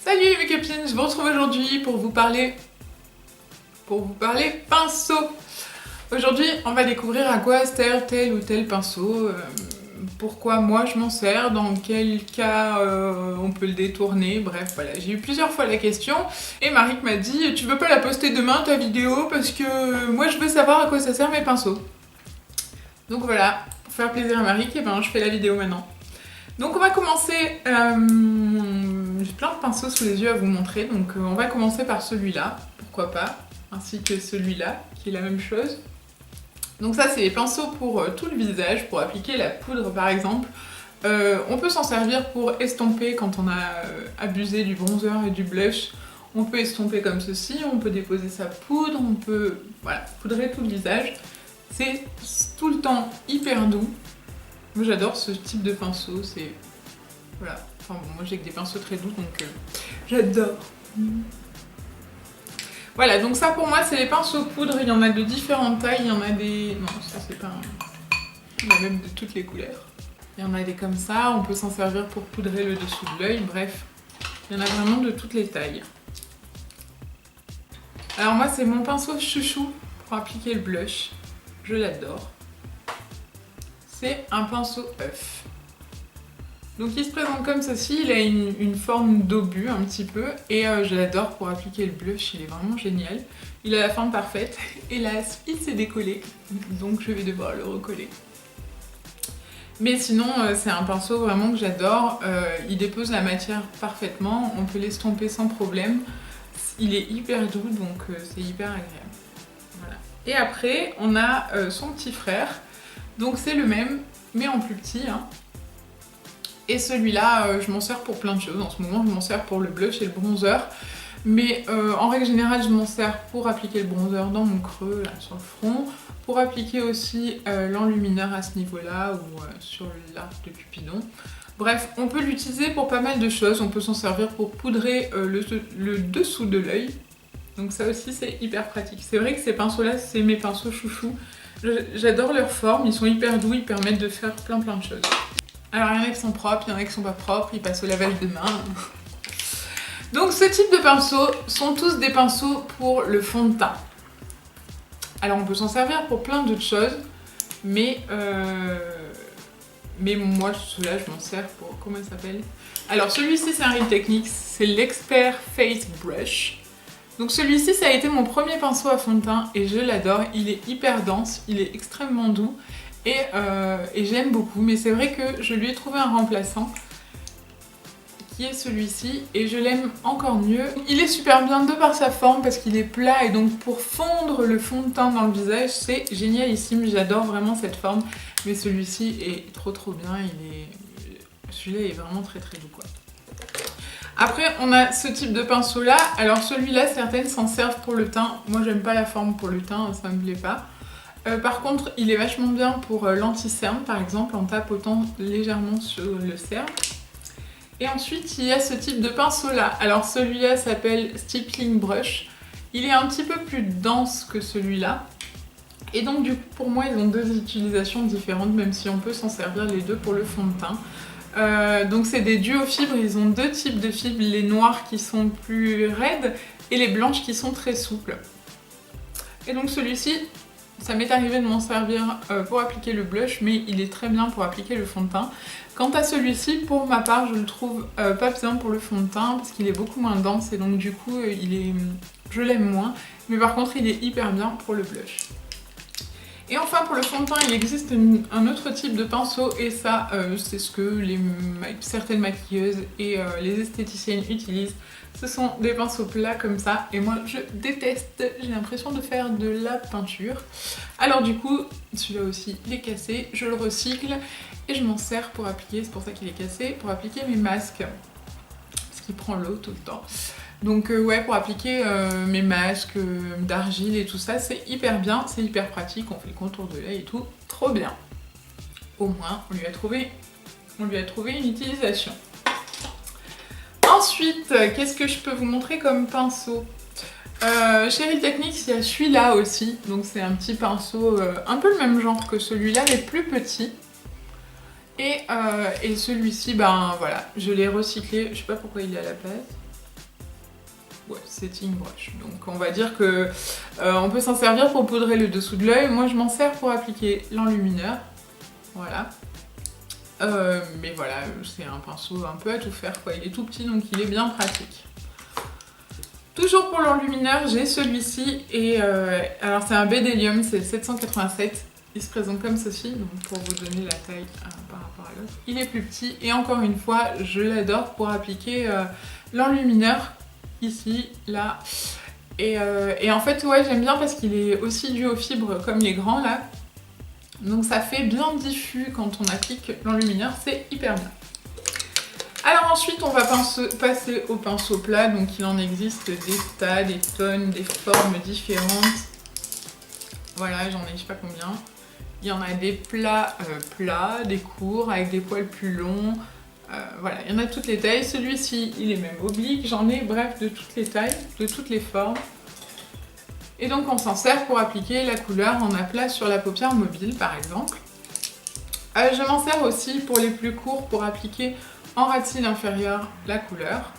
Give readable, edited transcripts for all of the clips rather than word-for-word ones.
Salut mes copines, je vous retrouve aujourd'hui pour vous parler pinceau. Aujourd'hui, on va découvrir à quoi sert tel ou tel pinceau, pourquoi moi je m'en sers, dans quel cas on peut le détourner, bref voilà. J'ai eu plusieurs fois la question et Marie m'a dit tu veux pas la poster demain ta vidéo parce que moi je veux savoir à quoi ça sert mes pinceaux. Donc voilà, pour faire plaisir à Marie, eh ben, je fais la vidéo maintenant. Donc on va commencer, j'ai plein de pinceaux sous les yeux à vous montrer, donc on va commencer par celui-là, pourquoi pas, ainsi que celui-là, qui est la même chose. Donc ça c'est les pinceaux pour tout le visage, pour appliquer la poudre par exemple. On peut s'en servir pour estomper quand on a abusé du bronzer et du blush. On peut estomper comme ceci, on peut déposer sa poudre, on peut voilà, poudrer tout le visage. C'est tout le temps hyper doux. Moi j'adore ce type de pinceau, c'est... Voilà, enfin bon, moi j'ai que des pinceaux très doux donc j'adore. Voilà, donc ça pour moi c'est les pinceaux poudre, il y en a de différentes tailles, il y en a des... Non, ça c'est pas un... Il y en a même de toutes les couleurs. Il y en a des comme ça, on peut s'en servir pour poudrer le dessous de l'œil, bref. Il y en a vraiment de toutes les tailles. Alors moi c'est mon pinceau chouchou pour appliquer le blush, je l'adore. C'est un pinceau œuf. Donc il se présente comme ceci, il a une forme d'obus un petit peu et je l'adore pour appliquer le blush, il est vraiment génial. Il a la forme parfaite, hélas il s'est décollé, donc je vais devoir le recoller. Mais sinon c'est un pinceau vraiment que j'adore, il dépose la matière parfaitement, on peut l'estomper sans problème, il est hyper doux donc c'est hyper agréable. Voilà. Et après on a son petit frère. Donc c'est le même, mais en plus petit. Hein. Et celui-là, je m'en sers pour plein de choses. En ce moment, je m'en sers pour le blush et le bronzer. Mais en règle générale, je m'en sers pour appliquer le bronzer dans mon creux, là, sur le front. Pour appliquer aussi l'enlumineur à ce niveau-là, ou sur l'arc de Cupidon. Bref, on peut l'utiliser pour pas mal de choses. On peut s'en servir pour poudrer le dessous de l'œil. Donc ça aussi, c'est hyper pratique. C'est vrai que ces pinceaux-là, c'est mes pinceaux chouchous. J'adore leur forme, ils sont hyper doux, ils permettent de faire plein de choses. Alors il y en a qui sont propres, il y en a qui sont pas propres, ils passent au lavage de main. Donc ce type de pinceaux sont tous des pinceaux pour le fond de teint. Alors on peut s'en servir pour plein d'autres choses, mais moi ceux-là je m'en sers pour... Comment il s'appelle? Alors celui-ci c'est un Real Techniques, c'est l'Expert Face Brush. Donc celui-ci, ça a été mon premier pinceau à fond de teint et je l'adore. Il est hyper dense, il est extrêmement doux et j'aime beaucoup. Mais c'est vrai que je lui ai trouvé un remplaçant qui est celui-ci et je l'aime encore mieux. Il est super bien de par sa forme parce qu'il est plat et donc pour fondre le fond de teint dans le visage, c'est génialissime. J'adore vraiment cette forme. Mais celui-ci est trop bien. Celui-là est vraiment très doux quoi. Après, on a ce type de pinceau-là. Alors celui-là, certaines s'en servent pour le teint. Moi, j'aime pas la forme pour le teint, ça me plaît pas. Par contre, il est vachement bien pour l'anti-cerne, par exemple, en tapotant légèrement sur le cerne. Et ensuite, il y a ce type de pinceau-là. Alors celui-là s'appelle Stippling Brush. Il est un petit peu plus dense que celui-là. Et donc, du coup, pour moi, ils ont deux utilisations différentes, même si on peut s'en servir les deux pour le fond de teint. Donc c'est des duos fibres, ils ont deux types de fibres, les noires qui sont plus raides et les blanches qui sont très souples. Et donc celui-ci, ça m'est arrivé de m'en servir pour appliquer le blush, mais il est très bien pour appliquer le fond de teint. Quant à celui-ci, pour ma part, je le trouve pas bien pour le fond de teint parce qu'il est beaucoup moins dense et donc du coup, je l'aime moins. Mais par contre, il est hyper bien pour le blush. Et enfin pour le fond de teint, il existe un autre type de pinceau et ça c'est ce que certaines maquilleuses et les esthéticiennes utilisent. Ce sont des pinceaux plats comme ça et moi je déteste, j'ai l'impression de faire de la peinture. Alors du coup, celui-là aussi il est cassé, je le recycle et je m'en sers pour appliquer, c'est pour ça qu'il est cassé, pour appliquer mes masques. Parce qu'il prend l'eau tout le temps. Donc ouais, pour appliquer mes masques d'argile et tout ça, c'est hyper bien, c'est hyper pratique, on fait le contour de l'œil et tout, trop bien. Au moins, on lui a trouvé une utilisation. Ensuite, qu'est-ce que je peux vous montrer comme pinceau? Chez Real Techniques, il y a celui-là aussi, donc c'est un petit pinceau un peu le même genre que celui-là, mais plus petit. Et celui-ci, ben voilà, je l'ai recyclé, je sais pas pourquoi il est à la place. ouais, setting brush. Donc on va dire que on peut s'en servir pour poudrer le dessous de l'œil. Moi je m'en sers pour appliquer l'enlumineur. Voilà. Mais voilà, c'est un pinceau un peu à tout faire quoi. Il est tout petit donc il est bien pratique. Toujours pour l'enlumineur, j'ai celui-ci et alors c'est un Bedelium, c'est le 787. Il se présente comme ceci, donc pour vous donner la taille par rapport à l'autre. Il est plus petit et encore une fois, je l'adore pour appliquer l'enlumineur ici, là. Et en fait, ouais, j'aime bien parce qu'il est aussi dû aux fibres comme les grands là. Donc ça fait bien diffus quand on applique l'enlumineur, c'est hyper bien. Alors ensuite, on va passer au pinceau plat. Donc il en existe des tas, des tonnes, des formes différentes. Voilà, j'en ai je sais pas combien. Il y en a des plats, des courts, avec des poils plus longs. Voilà, il y en a toutes les tailles. Celui-ci, il est même oblique. J'en ai, bref, de toutes les tailles, de toutes les formes. Et donc on s'en sert pour appliquer la couleur en aplat sur la paupière mobile, par exemple. Je m'en sers aussi pour les plus courts, pour appliquer en ras de cils inférieur la couleur.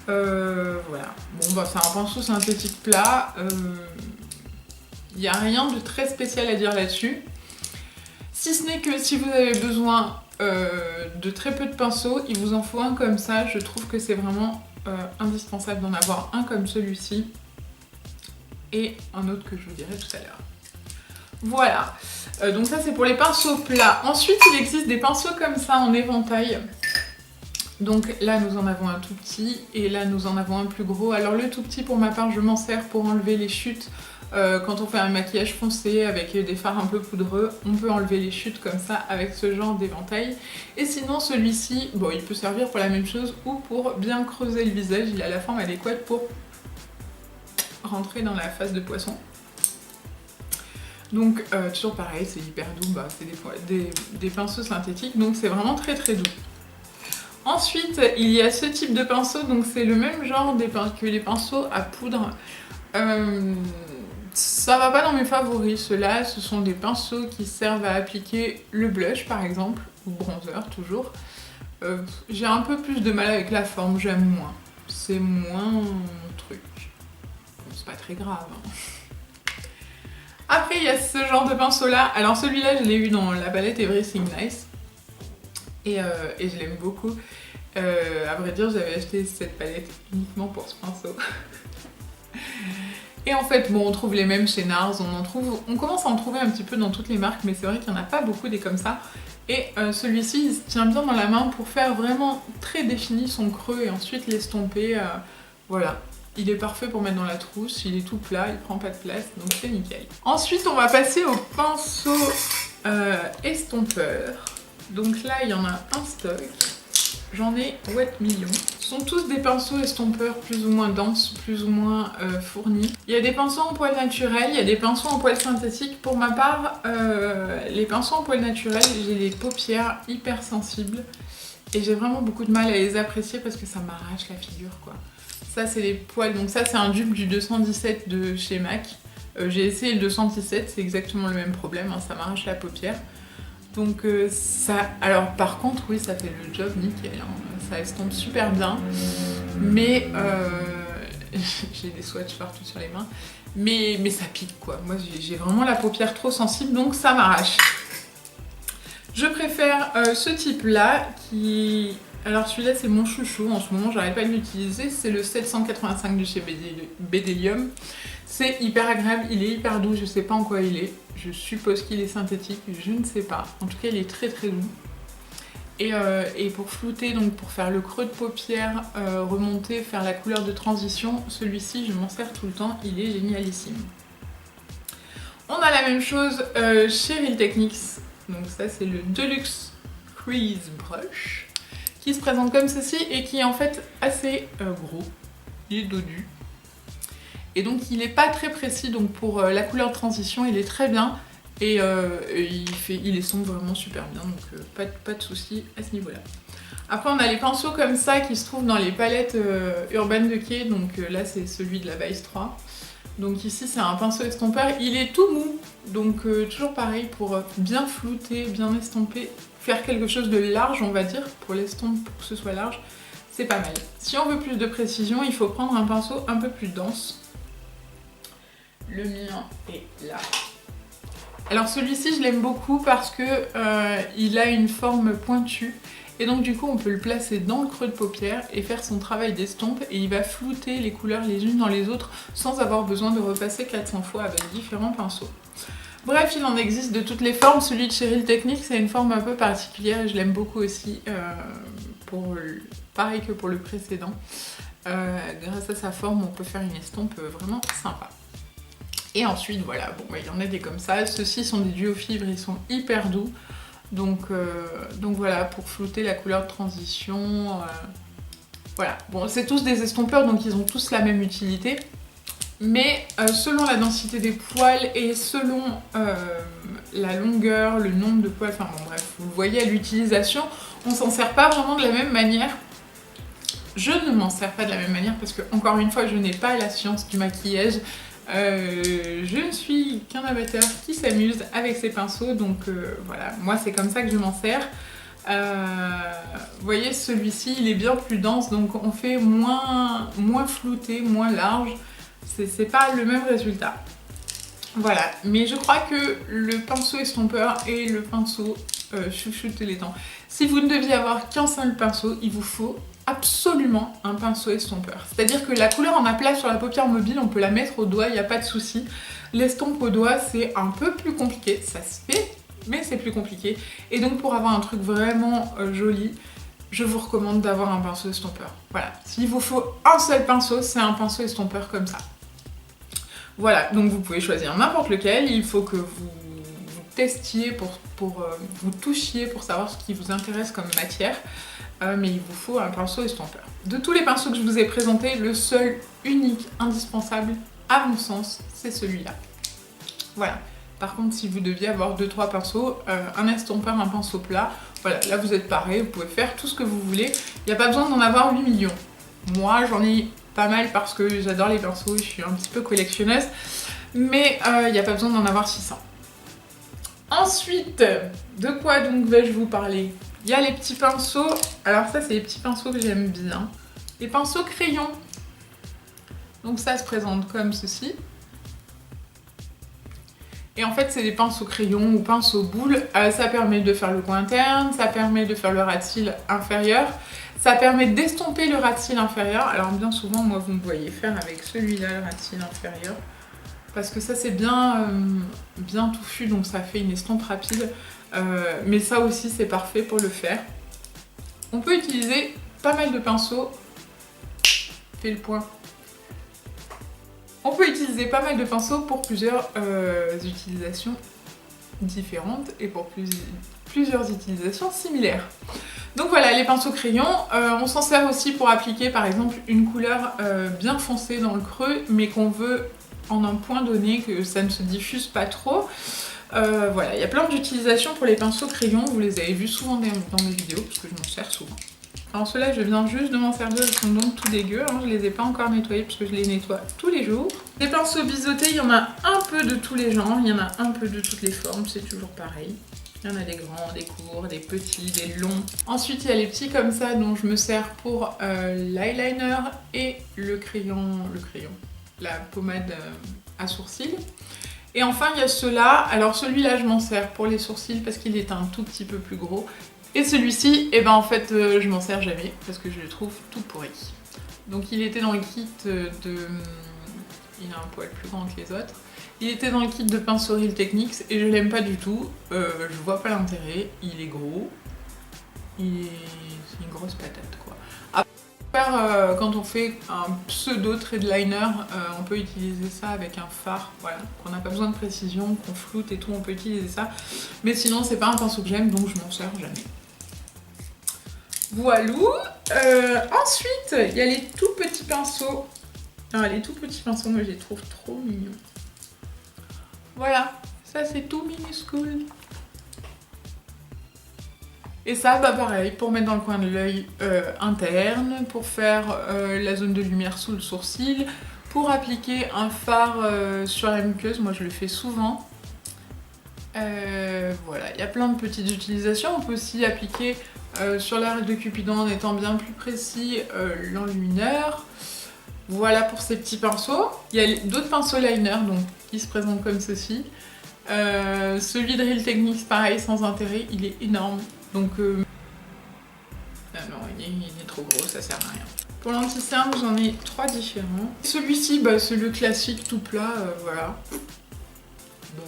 Voilà. Bon, bah c'est un pinceau synthétique plat. Il n'y a rien de très spécial à dire là-dessus. Si ce n'est que si vous avez besoin de très peu de pinceaux, il vous en faut un comme ça. Je trouve que c'est vraiment indispensable d'en avoir un comme celui-ci. Et un autre que je vous dirai tout à l'heure. Voilà. Donc ça c'est pour les pinceaux plats. Ensuite il existe des pinceaux comme ça en éventail. Donc là nous en avons un tout petit et là nous en avons un plus gros. Alors le tout petit pour ma part je m'en sers pour enlever les chutes. Quand on fait un maquillage foncé avec des fards un peu poudreux, on peut enlever les chutes comme ça avec ce genre d'éventail. Et sinon celui-ci, bon il peut servir pour la même chose ou pour bien creuser le visage, il a la forme adéquate pour rentrer dans la face de poisson. Donc toujours pareil, c'est hyper doux, bah, c'est des pinceaux synthétiques, donc c'est vraiment très très doux. Ensuite, il y a ce type de pinceau, donc c'est le même genre que les pinceaux à poudre. Ça va pas dans mes favoris, ceux-là, ce sont des pinceaux qui servent à appliquer le blush par exemple, ou bronzer toujours. J'ai un peu plus de mal avec la forme, j'aime moins. C'est moins mon truc. Bon, c'est pas très grave. Hein. Après, il y a ce genre de pinceau-là. Alors celui-là, je l'ai eu dans la palette Everything Nice. Et je l'aime beaucoup. À vrai dire, j'avais acheté cette palette uniquement pour ce pinceau. Et en fait, bon, on trouve les mêmes chez NARS, on commence à en trouver un petit peu dans toutes les marques, mais c'est vrai qu'il n'y en a pas beaucoup des comme ça. Et celui-ci, il se tient bien dans la main pour faire vraiment très défini son creux et ensuite l'estomper. Voilà, il est parfait pour mettre dans la trousse, il est tout plat, il prend pas de place, donc c'est nickel. Ensuite, on va passer au pinceau estompeur. Donc là, il y en a un stock. J'en ai Wet Million. Ce sont tous des pinceaux estompeurs plus ou moins denses, plus ou moins fournis. Il y a des pinceaux en poils naturels, il y a des pinceaux en poils synthétiques. Pour ma part, les pinceaux en poils naturels, j'ai les paupières hyper sensibles. Et j'ai vraiment beaucoup de mal à les apprécier parce que ça m'arrache la figure, quoi. Ça, c'est les poils. Donc ça, c'est un dupe du 217 de chez MAC. J'ai essayé le 217, c'est exactement le même problème, hein, ça m'arrache la paupière. Donc ça... Alors par contre, oui, ça fait le job nickel, hein. Ça estompe super bien. Mais... j'ai des swatchs partout sur les mains. Mais ça pique, quoi. Moi, j'ai vraiment la paupière trop sensible, donc ça m'arrache. Je préfère ce type-là, qui... Alors celui-là, c'est mon chouchou. En ce moment, j'arrête pas de l'utiliser. C'est le 785 de chez Bedelium. C'est hyper agréable, il est hyper doux, je sais pas en quoi il est. Je suppose qu'il est synthétique, je ne sais pas. En tout cas, il est très très doux. Et pour flouter, donc pour faire le creux de paupière, remonter, faire la couleur de transition, celui-ci, je m'en sers tout le temps, il est génialissime. On a la même chose chez Real Techniques. Donc ça, c'est le Deluxe Crease Brush, qui se présente comme ceci et qui est en fait assez gros. Il est dodu. Et donc il n'est pas très précis, donc pour la couleur de transition il est très bien et il estompe vraiment super bien, donc pas de soucis à ce niveau là. Après on a les pinceaux comme ça qui se trouvent dans les palettes Urban Decay, donc là c'est celui de la Vice 3. Donc ici c'est un pinceau estompeur, il est tout mou, donc toujours pareil pour bien flouter, bien estomper, faire quelque chose de large on va dire, pour l'estompe pour que ce soit large. c'est pas mal. Si on veut plus de précision, il faut prendre un pinceau un peu plus dense. Le mien est là. Alors celui-ci, je l'aime beaucoup parce que il a une forme pointue. Et donc du coup, on peut le placer dans le creux de paupière et faire son travail d'estompe. Et il va flouter les couleurs les unes dans les autres sans avoir besoin de repasser 400 fois avec différents pinceaux. Bref, il en existe de toutes les formes. Celui de Cheryl Techniques, c'est une forme un peu particulière et je l'aime beaucoup aussi, pareil que pour le précédent. Grâce à sa forme, on peut faire une estompe vraiment sympa. Et ensuite, voilà, bon, il y en a des comme ça. Ceux-ci sont des duos fibres, ils sont hyper doux. Donc voilà, pour flouter la couleur de transition. Voilà, bon, c'est tous des estompeurs, donc ils ont tous la même utilité. Mais selon la densité des poils et selon la longueur, le nombre de poils, enfin bon bref, vous le voyez à l'utilisation, on s'en sert pas vraiment de la même manière. Je ne m'en sers pas de la même manière parce que, encore une fois, je n'ai pas la science du maquillage. Je ne suis qu'un amateur qui s'amuse avec ses pinceaux, donc voilà, moi c'est comme ça que je m'en sers. Vous voyez, celui-ci il est bien plus dense, donc on fait moins flouté, moins large. C'est pas le même résultat. Voilà, mais je crois que le pinceau estompeur et le pinceau chouchoute les dents. Si vous ne deviez avoir qu'un seul pinceau, il vous faut absolument un pinceau estompeur. C'est-à-dire que la couleur en aplat sur la paupière mobile, on peut la mettre au doigt, il n'y a pas de souci. L'estompe au doigt, c'est un peu plus compliqué. Ça se fait, mais c'est plus compliqué. Et donc pour avoir un truc vraiment joli, je vous recommande d'avoir un pinceau estompeur. Voilà, s'il vous faut un seul pinceau, c'est un pinceau estompeur comme ça. Voilà, donc vous pouvez choisir n'importe lequel, il faut que vous testiez, vous touchiez pour savoir ce qui vous intéresse comme matière, mais il vous faut un pinceau estompeur. De tous les pinceaux que je vous ai présentés, le seul, unique, indispensable, à mon sens, c'est celui-là. Voilà. Par contre, si vous deviez avoir 2-3 pinceaux, un estompeur, un pinceau plat, voilà, là vous êtes paré, vous pouvez faire tout ce que vous voulez. Il n'y a pas besoin d'en avoir 8 millions. Moi, j'en ai pas mal parce que j'adore les pinceaux, je suis un petit peu collectionneuse, mais il n'y a pas besoin d'en avoir 600. Ensuite, de quoi donc vais-je vous parler? Il y a les petits pinceaux, alors ça c'est les petits pinceaux que j'aime bien. Les pinceaux crayons. Donc ça se présente comme ceci. Et en fait, c'est des pinceaux crayons ou pinceaux boules. Ça permet de faire le coin interne, ça permet de faire le ras de cils inférieur, ça permet d'estomper le ras de cils inférieur. Alors bien souvent, moi, vous me voyez faire avec celui-là, le ras de cils inférieur. Parce que ça, c'est bien touffu, donc ça fait une estompe rapide. Mais ça aussi, c'est parfait pour le faire. On peut utiliser pas mal de pinceaux. Fais le point. On peut utiliser pas mal de pinceaux pour plusieurs utilisations différentes et pour plusieurs utilisations similaires. Donc voilà, les pinceaux crayons, on s'en sert aussi pour appliquer par exemple une couleur bien foncée dans le creux, mais qu'on veut en un point donné, que ça ne se diffuse pas trop. Voilà, il y a plein d'utilisations pour les pinceaux crayons, vous les avez vus souvent dans mes vidéos, parce que je m'en sers souvent. Alors ceux-là, je viens juste de m'en servir, ils sont donc tout dégueux, hein. Je les ai pas encore nettoyés parce que je les nettoie tous les jours. Les pinceaux biseautés, il y en a un peu de tous les genres, il y en a un peu de toutes les formes, c'est toujours pareil. Il y en a des grands, des courts, des petits, des longs. Ensuite, il y a les petits comme ça dont je me sers pour l'eyeliner et le crayon, la pommade à sourcils. Et enfin, il y a ceux-là. Alors celui-là, je m'en sers pour les sourcils parce qu'il est un tout petit peu plus gros. Et celui-ci, eh ben en fait, je m'en sers jamais parce que je le trouve tout pourri. Donc il était dans le kit de... Il a un poil plus grand que les autres. Il était dans le kit de pinceau Real Techniques et je l'aime pas du tout. Je vois pas l'intérêt. Il est gros. C'est une grosse patate, quoi. Après, quand on fait un pseudo trade liner, on peut utiliser ça avec un fard, voilà. Qu'on n'a pas besoin de précision, qu'on floute et tout, on peut utiliser ça. Mais sinon, c'est pas un pinceau que j'aime, donc je m'en sers jamais. Voilà. Ensuite, il y a les tout petits pinceaux. Ah, les tout petits pinceaux, moi je les trouve trop mignons. Voilà, ça c'est tout minuscule. Et ça, bah pareil, pour mettre dans le coin de l'œil interne, pour faire la zone de lumière sous le sourcil, pour appliquer un fard sur la muqueuse, moi je le fais souvent. Voilà, il y a plein de petites utilisations. On peut aussi appliquer sur l'arc de Cupidon en étant bien plus précis l'enlumineur. Voilà pour ces petits pinceaux. Il y a d'autres pinceaux liner donc, qui se présentent comme ceci. Celui de Real Techniques, pareil, sans intérêt, il est énorme. Donc, ah non, il est trop gros, ça sert à rien. Pour l'anti-cerne, j'en ai 3 différents. Celui-ci, bah, c'est le classique tout plat, voilà. Bon,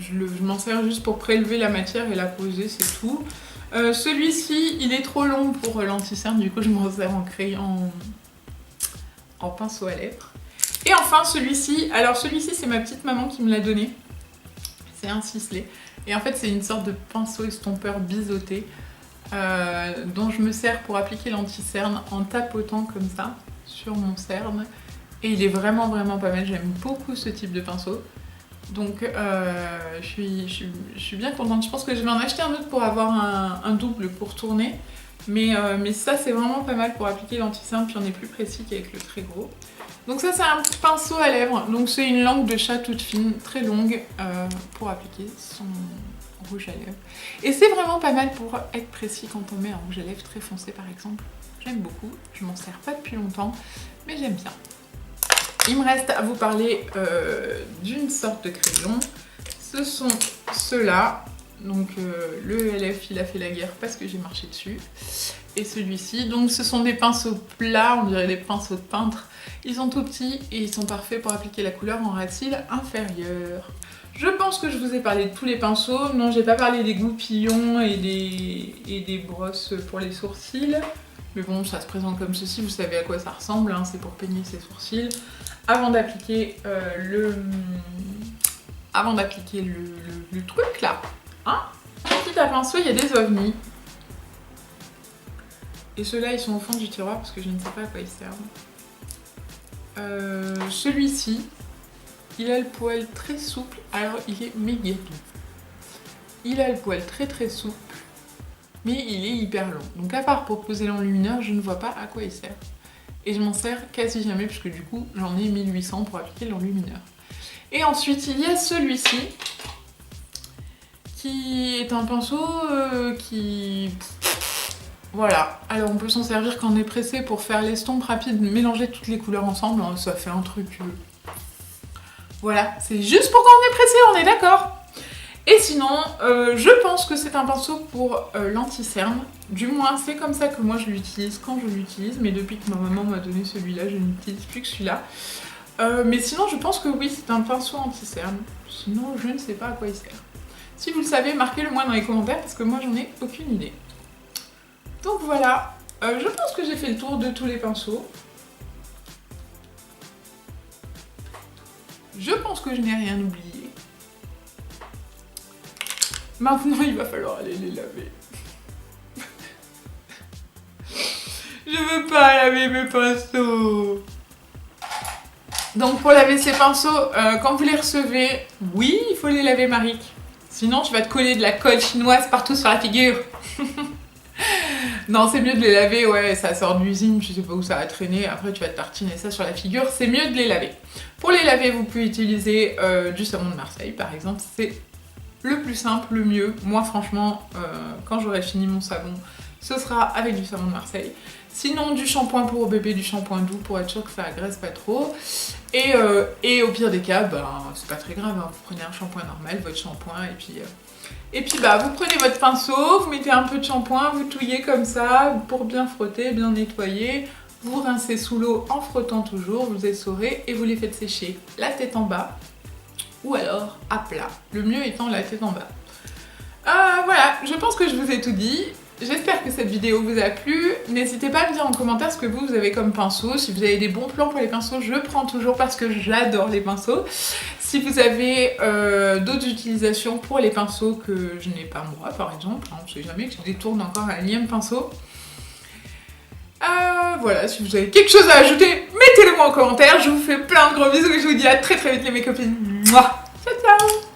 je m'en sers juste pour prélever la matière et la poser, c'est tout. Celui-ci, il est trop long pour l'anti-cerne, du coup je m'en sers en crayon, en pinceau à lèvres. Et enfin celui-ci, alors celui-ci c'est ma petite maman qui me l'a donné. C'est un ciselé. Et en fait c'est une sorte de pinceau estompeur biseauté dont je me sers pour appliquer l'anti-cerne en tapotant comme ça sur mon cerne. Et il est vraiment pas mal, j'aime beaucoup ce type de pinceau. Donc je suis bien contente. Je pense que je vais en acheter un autre pour avoir un double pour tourner. Mais ça c'est vraiment pas mal pour appliquer l'anti-cerne, puis on est plus précis qu'avec le très gros. Donc ça c'est un petit pinceau à lèvres. Donc c'est une langue de chat toute fine, très longue, pour appliquer son rouge à lèvres. Et c'est vraiment pas mal pour être précis quand on met un rouge à lèvres très foncé par exemple. J'aime beaucoup, je m'en sers pas depuis longtemps, mais j'aime bien. Il me reste à vous parler d'une sorte de crayon. Ce sont ceux-là. Donc le LF il a fait la guerre parce que j'ai marché dessus. Et celui-ci, donc ce sont des pinceaux plats, on dirait des pinceaux de peintre. Ils sont tout petits et ils sont parfaits pour appliquer la couleur en ras de cils inférieur. Je pense que je vous ai parlé de tous les pinceaux. Non, j'ai pas parlé des goupillons et des brosses pour les sourcils. Mais bon, ça se présente comme ceci, vous savez à quoi ça ressemble, hein, c'est pour peigner ses sourcils. Avant d'appliquer le truc là, hein, petit à pinceau, il y a des ovnis. Et ceux-là, ils sont au fond du tiroir parce que je ne sais pas à quoi ils servent. Celui-ci, il a le poil très souple, alors il est méga doux. Il a le poil très souple, mais il est hyper long. Donc à part pour poser l'enlumineur, je ne vois pas à quoi il sert. Et je m'en sers quasi jamais puisque du coup j'en ai 1800 pour appliquer l'enlumineur. Et ensuite il y a celui-ci qui est un pinceau qui... Voilà, alors on peut s'en servir quand on est pressé pour faire l'estompe rapide, mélanger toutes les couleurs ensemble, hein, ça fait un truc... Voilà, c'est juste pour quand on est pressé, on est d'accord. Et sinon, je pense que c'est un pinceau pour l'anti-cerne. Du moins, c'est comme ça que moi je l'utilise quand je l'utilise. Mais depuis que ma maman m'a donné celui-là, je n'utilise plus que celui-là. Mais sinon, je pense que oui, c'est un pinceau anti-cerne. Sinon, je ne sais pas à quoi il sert. Si vous le savez, marquez-le moi dans les commentaires parce que moi, j'en ai aucune idée. Donc voilà, je pense que j'ai fait le tour de tous les pinceaux. Je pense que je n'ai rien oublié. Maintenant, il va falloir aller les laver. Je veux pas laver mes pinceaux. Donc pour laver ces pinceaux, quand vous les recevez, oui, il faut les laver, Maric. Sinon, tu vas te coller de la colle chinoise partout sur la figure. Non, c'est mieux de les laver, ouais, ça sort de l'usine, je sais pas où ça va traîner, après tu vas te tartiner ça sur la figure, c'est mieux de les laver. Pour les laver, vous pouvez utiliser du savon de Marseille, par exemple, c'est le plus simple, le mieux. Moi, franchement, quand j'aurai fini mon savon, ce sera avec du savon de Marseille. Sinon, du shampoing pour bébé, du shampoing doux pour être sûr que ça agresse pas trop. Et au pire des cas, ben, c'est pas très grave, hein, vous prenez un shampoing normal, votre shampoing, et puis bah, vous prenez votre pinceau, vous mettez un peu de shampoing, vous touillez comme ça pour bien frotter, bien nettoyer. Vous rincez sous l'eau en frottant toujours, vous essorez et vous les faites sécher la tête en bas ou alors à plat. Le mieux étant la tête en bas. Voilà, je pense que je vous ai tout dit. J'espère que cette vidéo vous a plu. N'hésitez pas à me dire en commentaire ce que vous avez comme pinceau. Si vous avez des bons plans pour les pinceaux, je prends toujours parce que j'adore les pinceaux. Si vous avez d'autres utilisations pour les pinceaux que je n'ai pas moi, par exemple, hein, on ne sait jamais que je détourne encore un énième pinceau. Voilà, si vous avez quelque chose à ajouter, mettez-le moi en commentaire. Je vous fais plein de gros bisous et je vous dis à très vite les mes copines. Mouah. Ciao ciao.